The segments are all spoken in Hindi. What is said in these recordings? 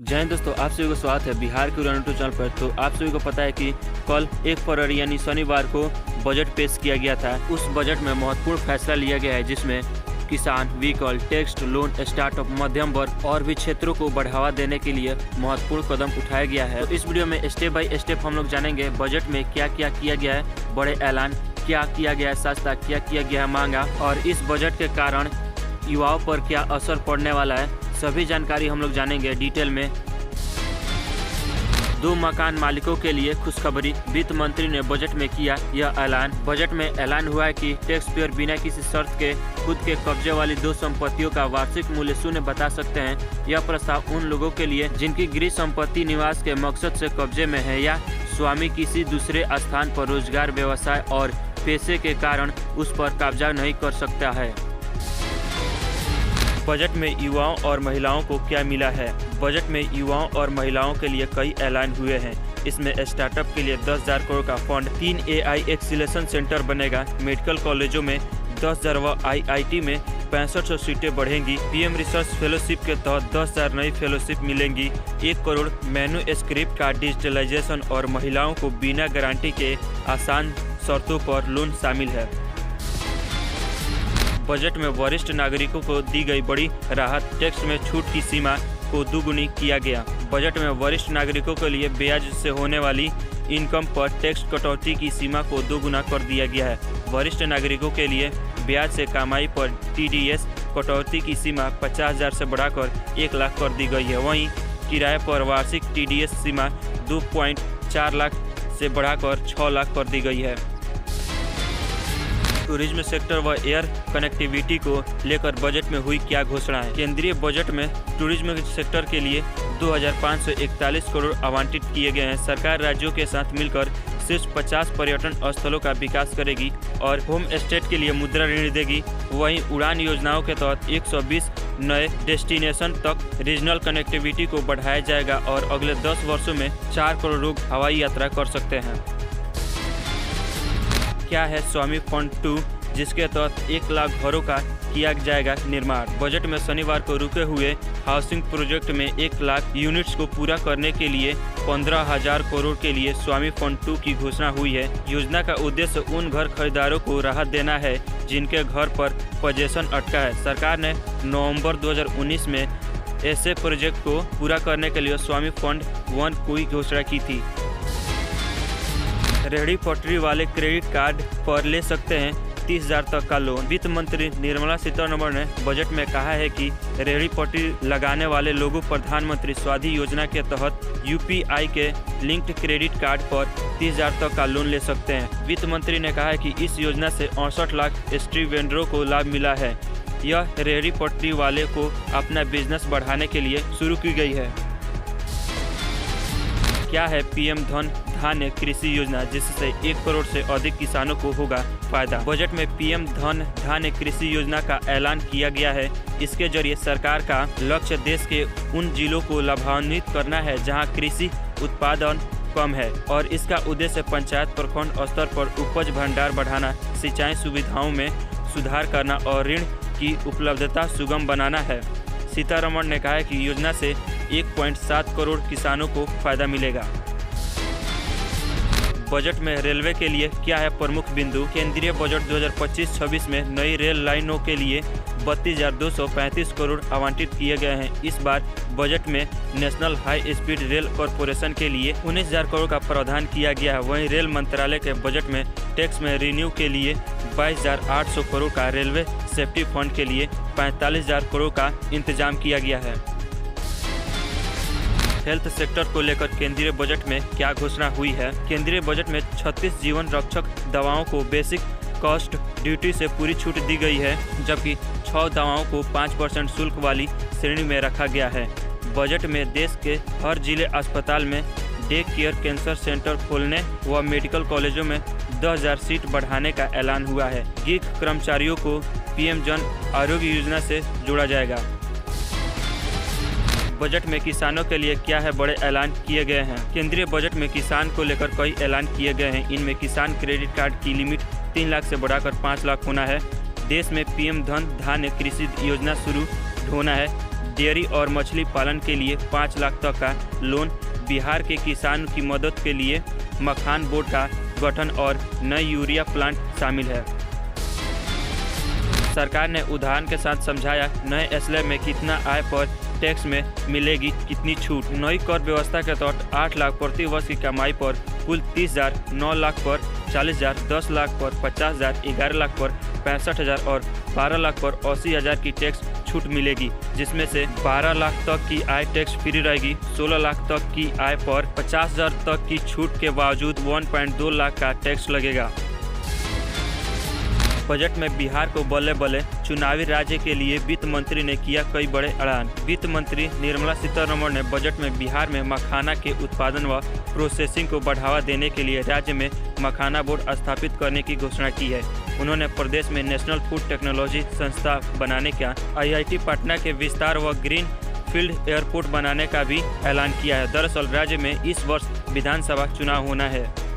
जय हिंद दोस्तों, आप सभी को स्वागत है बिहार के उड़ान यूट्यूब चैनल पर। तो आप सभी को पता है कि कल 1 फरवरी यानी शनिवार को बजट पेश किया गया था। उस बजट में महत्वपूर्ण फैसला लिया गया है जिसमें किसान, व्हीकल, टेक्स्ट, लोन, स्टार्टअप, मध्यम वर्ग और भी क्षेत्रों को बढ़ावा देने के लिए महत्वपूर्ण कदम उठाया गया है। तो इस वीडियो में स्टेप बाय स्टेप हम लोग जानेंगे बजट में क्या क्या किया गया है, बड़े ऐलान क्या किया गया है, सस्ता क्या किया गया है, महंगा, और इस बजट के कारण युवाओं पर क्या असर पड़ने वाला है, सभी जानकारी हम लोग जानेंगे डिटेल में। 2 मकान मालिकों के लिए खुशखबरी, वित्त मंत्री ने बजट में किया यह ऐलान। बजट में ऐलान हुआ है कि टैक्स पेयर बिना किसी शर्त के खुद के कब्जे वाली 2 संपत्तियों का वार्षिक मूल्य शून्य बता सकते हैं। यह प्रस्ताव उन लोगों के लिए जिनकी गृह संपत्ति निवास के मकसद से कब्जे में है या स्वामी किसी दूसरे स्थान पर रोजगार, व्यवसाय और पेशे के कारण उस पर कब्जा नहीं कर सकता है। बजट में युवाओं और महिलाओं को क्या मिला है? बजट में युवाओं और महिलाओं के लिए कई ऐलान हुए हैं। इसमें स्टार्टअप के लिए 10,000 करोड़ का फंड, 3 AI एक्सीलेशन सेंटर बनेगा, मेडिकल कॉलेजों में 10,000 व IIT में 6500 सीटें बढ़ेंगी, PM रिसर्च फेलोशिप के तहत 10,000 नई फेलोशिप मिलेंगी, 1 करोड़ मेनू स्क्रिप्ट का डिजिटलाइजेशन और महिलाओं को बिना गारंटी के आसान शर्तों पर लोन शामिल है। बजट में वरिष्ठ नागरिकों को दी गई बड़ी राहत, टैक्स में छूट की सीमा को दोगुनी किया गया। बजट में वरिष्ठ नागरिकों के लिए ब्याज से होने वाली इनकम पर टैक्स कटौती की सीमा को दोगुना कर दिया गया है। वरिष्ठ नागरिकों के लिए ब्याज से कमाई पर TDS कटौती की सीमा 50,000 से बढ़ाकर 1 लाख कर दी गई है। वहीं किराए पर वार्षिक TDS सीमा 2.4 लाख से बढ़ाकर 6 लाख कर दी गई है। टूरिज्म सेक्टर व एयर कनेक्टिविटी को लेकर बजट में हुई क्या घोषणा है? केंद्रीय बजट में टूरिज्म सेक्टर के लिए 2,541 करोड़ आवंटित किए गए हैं। सरकार राज्यों के साथ मिलकर शीर्ष 50 पर्यटन स्थलों का विकास करेगी और होम स्टेट के लिए मुद्रा ऋण देगी। वहीं उड़ान योजनाओं के तहत 120 नए डेस्टिनेशन तक रीजनल कनेक्टिविटी को बढ़ाया जाएगा और अगले 10 वर्षों में 4 करोड़ लोग हवाई यात्रा कर सकते हैं। क्या है स्वामी फंड 2, जिसके तहत 1 लाख घरों का किया जाएगा निर्माण? बजट में शनिवार को रुके हुए हाउसिंग प्रोजेक्ट में 1 लाख यूनिट्स को पूरा करने के लिए 15,000 करोड़ के लिए स्वामी फंड 2 की घोषणा हुई है। योजना का उद्देश्य उन घर खरीदारों को राहत देना है जिनके घर पर पोजेशन अटका है। सरकार ने नवंबर 2019 में ऐसे प्रोजेक्ट को पूरा करने के लिए स्वामी फंड 1 की घोषणा की थी। रेहड़ी पटरी वाले क्रेडिट कार्ड पर ले सकते हैं 30,000 तक का लोन। वित्त मंत्री निर्मला सीतारमण ने बजट में कहा है कि रेहड़ी पटरी लगाने वाले लोगों प्रधानमंत्री स्वाधि योजना के तहत UPI के लिंक्ड क्रेडिट कार्ड पर 30,000 तक का लोन ले सकते हैं। वित्त मंत्री ने कहा है कि इस योजना से 68 लाख स्ट्रीट वेंडरों को लाभ मिला है। यह रेहड़ी पटरी वाले को अपना बिजनेस बढ़ाने के लिए शुरू की गई है। क्या है PM धान्य कृषि योजना, जिससे 1 करोड़ से अधिक किसानों को होगा फायदा? बजट में PM धान्य कृषि योजना का ऐलान किया गया है। इसके जरिए सरकार का लक्ष्य देश के उन जिलों को लाभान्वित करना है जहां कृषि उत्पादन कम है और इसका उद्देश्य पंचायत प्रखंड स्तर पर उपज भंडार बढ़ाना, सिंचाई सुविधाओं में सुधार करना और ऋण की उपलब्धता सुगम बनाना है। सीतारमण ने कहा है कि योजना से 1.7 करोड़ किसानों को फायदा मिलेगा। बजट में रेलवे के लिए क्या है प्रमुख बिंदु? केंद्रीय बजट 2025-26 में नई रेल लाइनों के लिए 32,235 करोड़ आवंटित किए गए हैं। इस बार बजट में national high speed rail corporation के लिए 19,000 करोड़ का प्रावधान किया गया है। वहीं रेल मंत्रालय के बजट में टैक्स में रिन्यू के लिए 22,800 करोड़ का, रेलवे सेफ्टी फंड के लिए 45,000 करोड़ का इंतजाम किया गया है। हेल्थ सेक्टर को लेकर केंद्रीय बजट में क्या घोषणा हुई है? केंद्रीय बजट में 36 जीवन रक्षक दवाओं को बेसिक कॉस्ट ड्यूटी से पूरी छूट दी गई है, जबकि 6 दवाओं को 5% शुल्क वाली श्रेणी में रखा गया है। बजट में देश के हर जिले अस्पताल में डे केयर कैंसर सेंटर खोलने व मेडिकल कॉलेजों में 10,000 सीट बढ़ाने का ऐलान हुआ है। गिग कर्मचारियों को PM जन आरोग्य योजना से जोड़ा जाएगा। बजट में किसानों के लिए क्या है बड़े ऐलान किए गए हैं? केंद्रीय बजट में किसान को लेकर कई ऐलान किए गए हैं। इनमें किसान क्रेडिट कार्ड की लिमिट 3 लाख से बढ़ाकर 5 लाख होना है। देश में PM धान्य कृषि योजना शुरू होना है। डेयरी और मछली पालन के लिए 5 लाख तक का लोन। बिहार के किसानों की मदद के लिए मखान बोर्ड का गठन और नई यूरिया प्लांट शामिल है। सरकार ने उदाहरण के साथ समझाया नए स्लैब में कितना आय पर टैक्स में मिलेगी कितनी छूट। नई कर व्यवस्था के तहत 8 लाख प्रति वर्ष की कमाई पर कुल 30,000, 9 लाख पर 40,000, 10 लाख पर 50,000, 11 लाख पर 65,000 और 12 लाख पर 80,000 की टैक्स छूट मिलेगी, जिसमें से 12 लाख तक की आय टैक्स फ्री रहेगी। 16 लाख तक की आय पर 50,000 तक की छूट के बावजूद 1.2 लाख का टैक्स लगेगा। बजट में बिहार को बल्ले बल्ले, चुनावी राज्य के लिए वित्त मंत्री ने किया कई बड़े ऐलान। वित्त मंत्री निर्मला सीतारमण ने बजट में बिहार में मखाना के उत्पादन व प्रोसेसिंग को बढ़ावा देने के लिए राज्य में मखाना बोर्ड स्थापित करने की घोषणा की है। उन्होंने प्रदेश में नेशनल फूड टेक्नोलॉजी संस्था बनाने का, IIT पटना के विस्तार व ग्रीन फील्ड एयरपोर्ट बनाने का भी ऐलान किया है। दरअसल राज्य में इस वर्ष विधानसभा चुनाव होना है।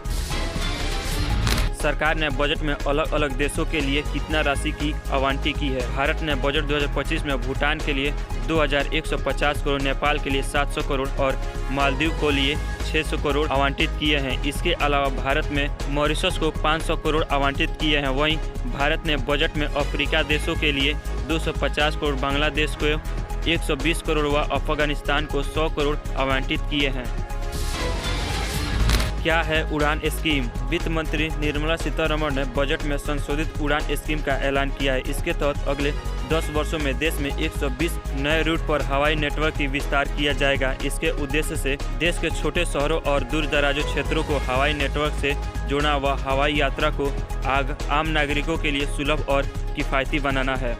सरकार ने बजट में अलग अलग देशों के लिए कितना राशि की आवंटी की है। भारत ने बजट 2025 में भूटान के लिए 2,150 करोड़, नेपाल के लिए 700 करोड़ और मालदीव को लिए 600 करोड़ आवंटित किए हैं। इसके अलावा भारत में मॉरिशस को 500 करोड़ आवंटित किए हैं। वहीं भारत ने बजट में अफ्रीका देशों के लिए 250 करोड़, बांग्लादेश को 120 करोड़ व अफगानिस्तान को 100 करोड़ आवंटित किए हैं। क्या है उड़ान स्कीम? वित्त मंत्री निर्मला सीतारमण ने बजट में संशोधित उड़ान स्कीम का ऐलान किया है। इसके तहत अगले 10 वर्षों में देश में 120 नए रूट पर हवाई नेटवर्क की विस्तार किया जाएगा। इसके उद्देश्य से देश के छोटे शहरों और दूर दराजों क्षेत्रों को हवाई नेटवर्क से जोड़ना व हवाई यात्रा को आम नागरिकों के लिए सुलभ और किफ़ायती बनाना है।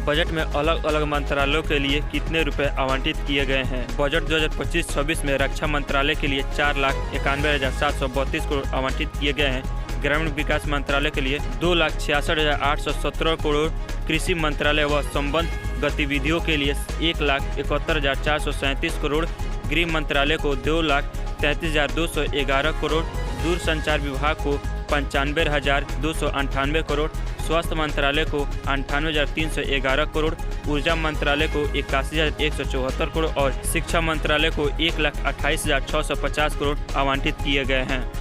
बजट में अलग अलग मंत्रालयों के लिए कितने रुपए आवंटित किए गए हैं? बजट 2025-26 में रक्षा मंत्रालय के लिए 4,91,732 करोड़ आवंटित किए गए हैं। ग्रामीण विकास मंत्रालय के लिए 2,66,817 करोड़, कृषि मंत्रालय व संबद्ध गतिविधियों के लिए 1,71,437 करोड़, गृह मंत्रालय को 2,33,211 करोड़, दूरसंचार विभाग को 95,298 करोड़, स्वास्थ्य मंत्रालय को 98,311 करोड़, ऊर्जा मंत्रालय को 81,174 करोड़ और शिक्षा मंत्रालय को 1,28,650 करोड़ आवंटित किए गए हैं।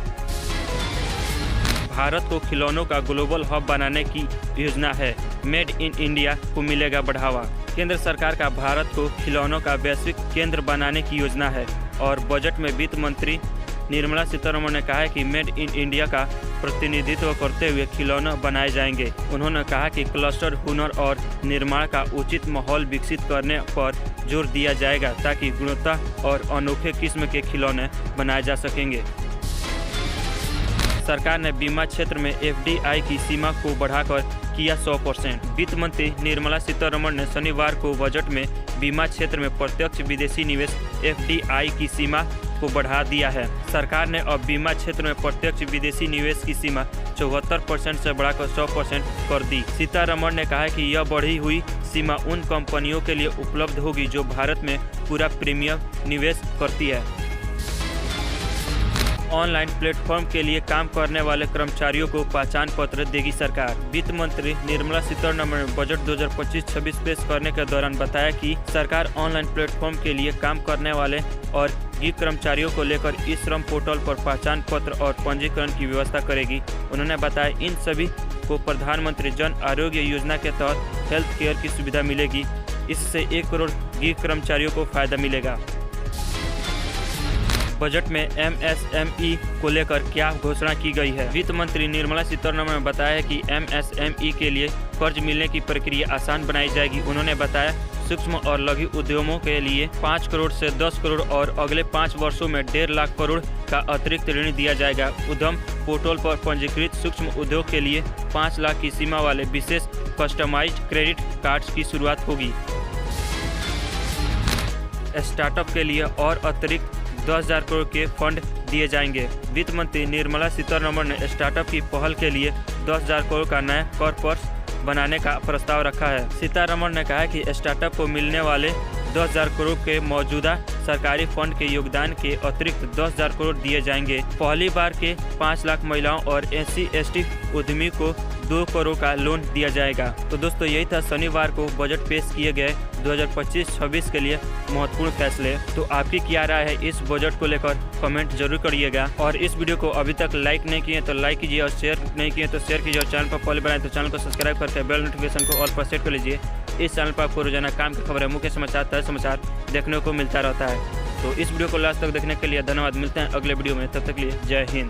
भारत को खिलौनों का ग्लोबल हब बनाने की योजना है। मेड इन इंडिया को मिलेगा बढ़ावा। केंद्र सरकार का भारत को खिलौनों का वैश्विक केंद्र बनाने की योजना है और बजट में वित्त मंत्री निर्मला सीतारमण ने कहा है कि मेड इन इंडिया का प्रतिनिधित्व करते हुए खिलौने बनाए जाएंगे। उन्होंने कहा कि क्लस्टर, हुनर और निर्माण का उचित माहौल विकसित करने पर जोर दिया जाएगा ताकि गुणवत्ता और अनोखे किस्म के खिलौने बनाए जा सकेंगे। सरकार ने बीमा क्षेत्र में FDI की सीमा को बढ़ाकर किया 100%। वित्त मंत्री निर्मला सीतारमण ने शनिवार को बजट में बीमा क्षेत्र में प्रत्यक्ष विदेशी निवेश FDI की सीमा को बढ़ा दिया है। सरकार ने अब बीमा क्षेत्र में प्रत्यक्ष विदेशी निवेश की सीमा 74% से बढ़ाकर 100% कर दी। सीतारमण ने कहा कि यह बढ़ी हुई सीमा उन कंपनियों के लिए उपलब्ध होगी जो भारत में पूरा प्रीमियम निवेश करती है। ऑनलाइन प्लेटफॉर्म के लिए काम करने वाले कर्मचारियों को पहचान पत्र देगी सरकार। वित्त मंत्री निर्मला सीतारमण ने बजट 2025-26 पेश करने के दौरान बताया कि सरकार ऑनलाइन प्लेटफॉर्म के लिए काम करने वाले और गिग कर्मचारियों को लेकर इस श्रम पोर्टल पर पहचान पत्र और पंजीकरण की व्यवस्था करेगी। उन्होंने बताया इन सभी को प्रधानमंत्री जन आरोग्य योजना के तहत हेल्थ केयर की सुविधा मिलेगी। इससे 1 करोड़ गिग कर्मचारियों को फायदा मिलेगा। बजट में MSME को लेकर क्या घोषणा की गई है? वित्त मंत्री निर्मला सीतारमण ने बताया है कि MSME के लिए कर्ज मिलने की प्रक्रिया आसान बनाई जाएगी। उन्होंने बताया सूक्ष्म और लघु उद्यमों के लिए 5 करोड़ से 10 करोड़ और अगले 5 वर्षों में 1.5 लाख करोड़ का अतिरिक्त ऋण दिया जाएगा। उद्यम पोर्टल पर पंजीकृत सूक्ष्म उद्योग के लिए 5 लाख की सीमा वाले विशेष कस्टमाइज्ड क्रेडिट कार्ड्स की शुरुआत होगी। स्टार्टअप के लिए और अतिरिक्त 10,000 करोड़ के फंड दिए जाएंगे। वित्त मंत्री निर्मला सीतारमण ने स्टार्टअप की पहल के लिए 10,000 करोड़ का नया कॉर्पस बनाने का प्रस्ताव रखा है। सीतारमण ने कहा कि स्टार्टअप को मिलने वाले 10,000 करोड़ के मौजूदा सरकारी फंड के योगदान के अतिरिक्त 10,000 करोड़ दिए जाएंगे। पहली बार के 5 लाख महिलाओं और SC/ST उद्यमी को 2 करोड़ का लोन दिया जाएगा। तो दोस्तों यही था शनिवार को बजट पेश किए गए 2025-26 के लिए महत्वपूर्ण फैसले। तो आपकी क्या राय है इस बजट को लेकर, कमेंट जरूर करिएगा। और इस वीडियो को अभी तक लाइक नहीं किए तो लाइक कीजिए और शेयर नहीं किए तो शेयर कीजिए और चैनल पर पहले बनाए तो चैनल को सब्सक्राइब करके बेल नोटिफिकेशन को ऑल पर सेट कर लीजिए। इस चैनल पर आपको रोजाना काम की खबरें, मुख्य समाचार, ताज़ा समाचार देखने को मिलता रहता है। तो इस वीडियो को लास्ट तक देखने के लिए धन्यवाद। मिलते हैं अगले वीडियो में, तब तक के लिए जय हिंद।